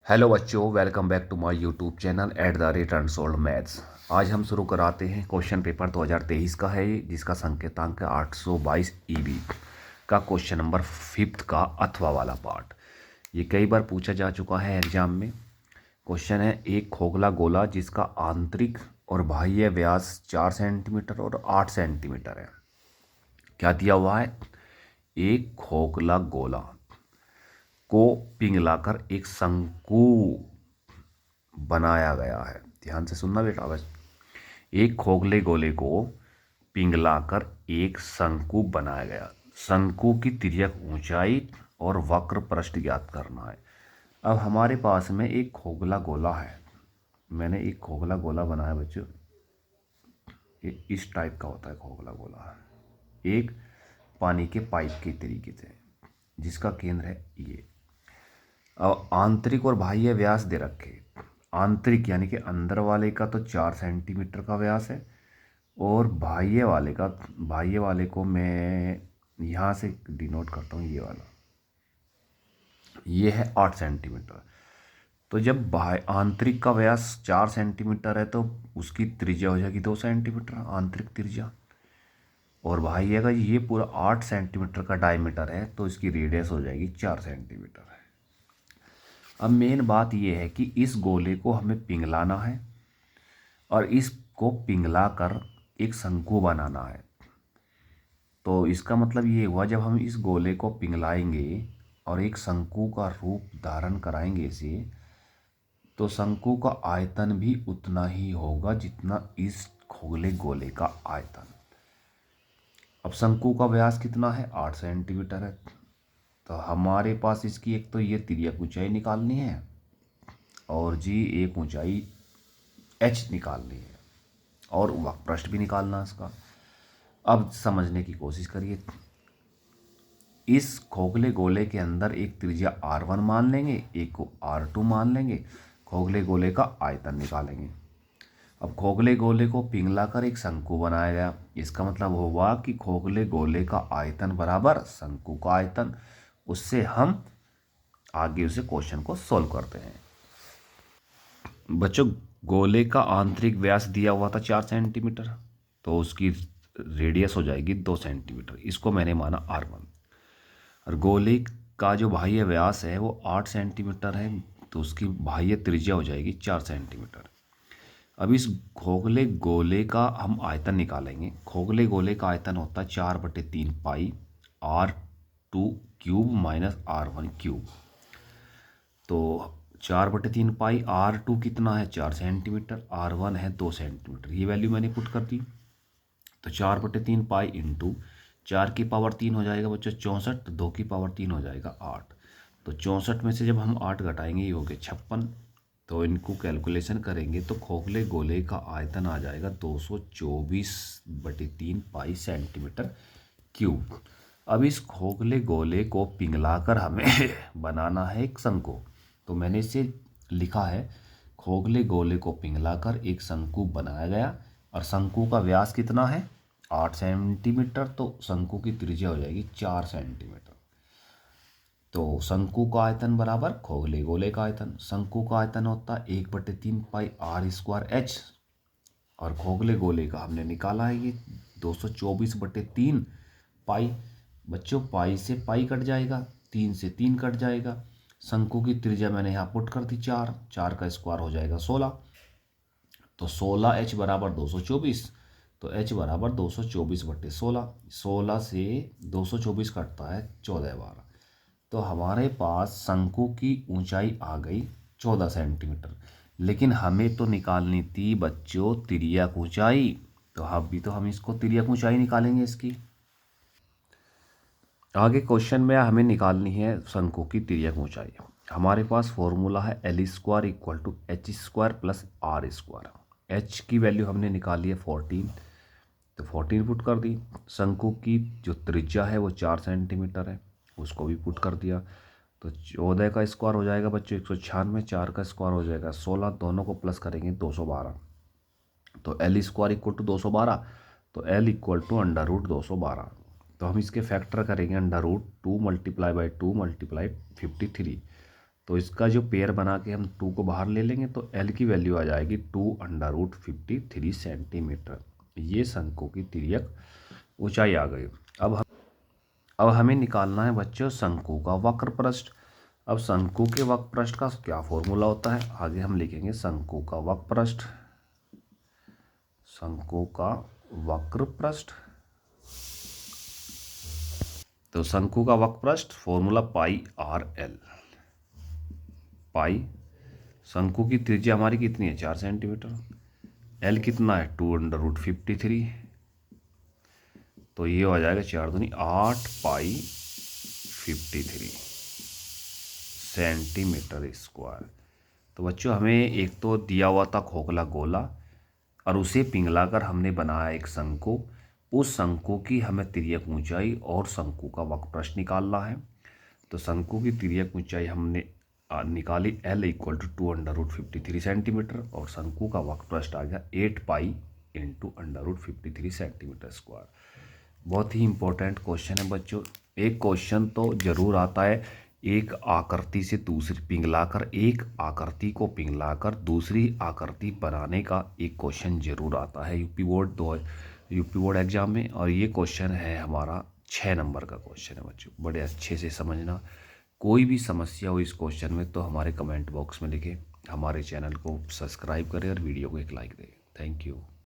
Hello बच्चों, welcome back to my YouTube channel @unsolved maths. आज हम शुरू कराते हैं क्वेश्चन पेपर 2023 का है ये, जिसका संकेतांक है 822 ईबी का क्वेश्चन नंबर 5 का अथवा वाला पार्ट। ये कई बार पूछा जा चुका है एग्जाम में। क्वेश्चन है, एक खोखला गोला जिसका आंतरिक और बाह्य व्यास 4 सेंटीमीटर और 8 सेंटीमीटर है। क्या दिया हुआ है? एक खोखला गोला को पिघलाकर एक शंकु बनाया गया है। ध्यान से सुनना बेटा। बस एक खोखले गोले को पिघलाकर एक शंकु बनाया गया। शंकु की तिर्यक ऊंचाई और वक्र पृष्ठ ज्ञात करना है। अब हमारे पास में एक खोखला गोला है। मैंने एक खोखला गोला बनाया बच्चों। ये इस टाइप का होता है खोखला गोला, एक पानी के पाइप के तरीके से, जिसका केंद्र है ये। अब आंतरिक और बाह्य व्यास दे रखे। आंतरिक यानी कि अंदर वाले का तो 4 सेंटीमीटर का व्यास है, और बाह्य वाले को मैं यहाँ से डिनोट करता हूँ, ये वाला, ये है 8 सेंटीमीटर। तो जब आंतरिक का व्यास 4 सेंटीमीटर है तो उसकी त्रिज्या हो जाएगी 2 सेंटीमीटर, आंतरिक त्रिज्या। और बाह्य का ये पूरा 8 सेंटीमीटर का डायमीटर है, तो इसकी रेडियस हो जाएगी 4 सेंटीमीटर। अब मेन बात यह है कि इस गोले को हमें पिघलाना है और इसको पिघला कर एक शंकु बनाना है। तो इसका मतलब ये हुआ, जब हम इस गोले को पिघलाएंगे और एक शंकु का रूप धारण कराएंगे इसे, तो शंकु का आयतन भी उतना ही होगा जितना इस खोखले गोले का आयतन। अब शंकु का व्यास कितना है? 8 सेंटीमीटर है। तो हमारे पास इसकी एक तो ये तिर्यक ऊंचाई निकालनी है, और जी एक ऊंचाई एच निकालनी है, और वक्रपृष्ठ भी निकालना है इसका। अब समझने की कोशिश करिए। इस खोखले गोले के अंदर एक त्रिज्या r1 मान लेंगे, एक को r2 मान लेंगे। खोखले गोले का आयतन निकालेंगे। अब खोखले गोले को पिघलाकर एक शंकु बनाया गया। इसका मतलब हुआ कि खोखले गोले का आयतन बराबर शंकु का आयतन। उससे हम आगे उसे क्वेश्चन को सोल्व करते हैं। बच्चों, गोले का आंतरिक व्यास दिया हुआ था 4 सेंटीमीटर, तो उसकी रेडियस हो जाएगी 2 सेंटीमीटर। इसको मैंने माना r1। और गोले का जो बाह्य व्यास है वो 8 सेंटीमीटर है, तो उसकी बाह्य त्रिज्या हो जाएगी 4 सेंटीमीटर। अब इस खोखले गोले का हम आयतन निकालेंगे। खोखले गोले का आयतन होता है 4/3 पाई r2 cube minus r1 cube. तो 4/3 पाई r2 कितना है? 4 सेंटीमीटर। r1 है 2 सेंटीमीटर। ये वैल्यू मैंने पुट कर दी। तो 4/3 पाई इंटू 4 की पावर 3 हो जाएगा बच्चों 64, तो 2 की पावर 3 हो जाएगा 8। तो 64 में से जब हम 8 घटाएंगे ये हो गए 56। तो इनको कैलकुलेशन करेंगे तो खोखले गोले का आयतन आ जाएगा 224/3 पाई सेंटीमीटर क्यूब। अब इस खोखले गोले को पिघलाकर हमें बनाना है एक शंकु। तो मैंने इसे लिखा है, खोखले गोले को पिघलाकर एक शंकु बनाया गया, और शंकु का व्यास कितना है? 8 सेंटीमीटर। तो शंकु की त्रिज्या हो जाएगी 4 सेंटीमीटर। तो शंकु का आयतन बराबर खोखले गोले का आयतन। शंकु का आयतन होता है 1/3 पाई r²h, और खोखले गोले का हमने निकाला है ये 224/3 पाई। बच्चों, पाई से पाई कट जाएगा, 3 से 3 कट जाएगा। शंकु की त्रिज्या मैंने यहाँ पुट कर दी 4, 4 का स्क्वायर हो जाएगा 16। तो 16h बराबर 224। तो h बराबर 224/16। 16 से 224 कटता है 14 बार। तो हमारे पास शंकु की ऊंचाई आ गई 14 सेंटीमीटर। लेकिन हमें तो निकालनी थी बच्चों तिर्यक ऊंचाई। तो हम इसको तिर्यक ऊंचाई निकालेंगे इसकी। आगे क्वेश्चन में हमें निकालनी है शंकु की तिर्यक ऊंचाई। हमारे पास फॉर्मूला है L² equal to h² plus r²। h की वैल्यू हमने निकाली है 14, तो 14 पुट कर दी। शंकु की जो त्रिज्या है वो 4 सेंटीमीटर है, उसको भी पुट कर दिया। तो 14 का स्क्वायर हो जाएगा बच्चों 196, 4 का स्क्वायर हो जाएगा 16, दोनों को प्लस करेंगे 212। तो L² इक्वल टू 212, तो L इक्वल टू √212। तो हम इसके फैक्टर करेंगे √2 × 2 × 53। तो इसका जो पेयर बना के हम 2 को बाहर ले लेंगे तो L की वैल्यू आ जाएगी 2√53 सेंटीमीटर। ये शंकु की तिर्यक ऊंचाई आ गई। अब हमें निकालना है बच्चों शंकु का वक्र पृष्ठ। अब शंकु के वक्र पृष्ठ का क्या फॉर्मूला होता है, आगे हम लिखेंगे शंकु का वक्र पृष्ठ। शंकु का वक्र पृष्ठ, तो शंकु का वक्र पृष्ठ फॉर्मूला πr/l। पाई, शंकु की त्रिज्या हमारी कितनी है 4 सेंटीमीटर, L कितना है 2√53, तो ये हो जाएगा 4 दूनी 8 पाई 53 सेंटीमीटर स्क्वायर। तो बच्चों हमें एक तो दिया हुआ था खोखला गोला और उसे पिघलाकर हमने बनाया एक शंकु। उस शंकु की हमें तिर्यक ऊंचाई और शंकु का वक्र पृष्ठ निकालना है। तो शंकु की तिर्यक ऊंचाई हमने निकाली L = 2√53 सेंटीमीटर और शंकु का वक्र पृष्ठ आ गया 8 पाई × √53 सेंटीमीटर स्क्वायर। बहुत ही इंपॉर्टेंट क्वेश्चन है बच्चों। एक क्वेश्चन तो जरूर आता है, एक आकृति से दूसरी पिघलाकर, एक आकृति को पिघलाकर दूसरी आकृति बनाने का एक क्वेश्चन जरूर आता है यूपी बोर्ड एग्जाम में। और ये क्वेश्चन है हमारा 6 नंबर का क्वेश्चन है बच्चों, बड़े अच्छे से समझना। कोई भी समस्या हो इस क्वेश्चन में तो हमारे कमेंट बॉक्स में लिखें, हमारे चैनल को सब्सक्राइब करें और वीडियो को एक लाइक दें। Thank you.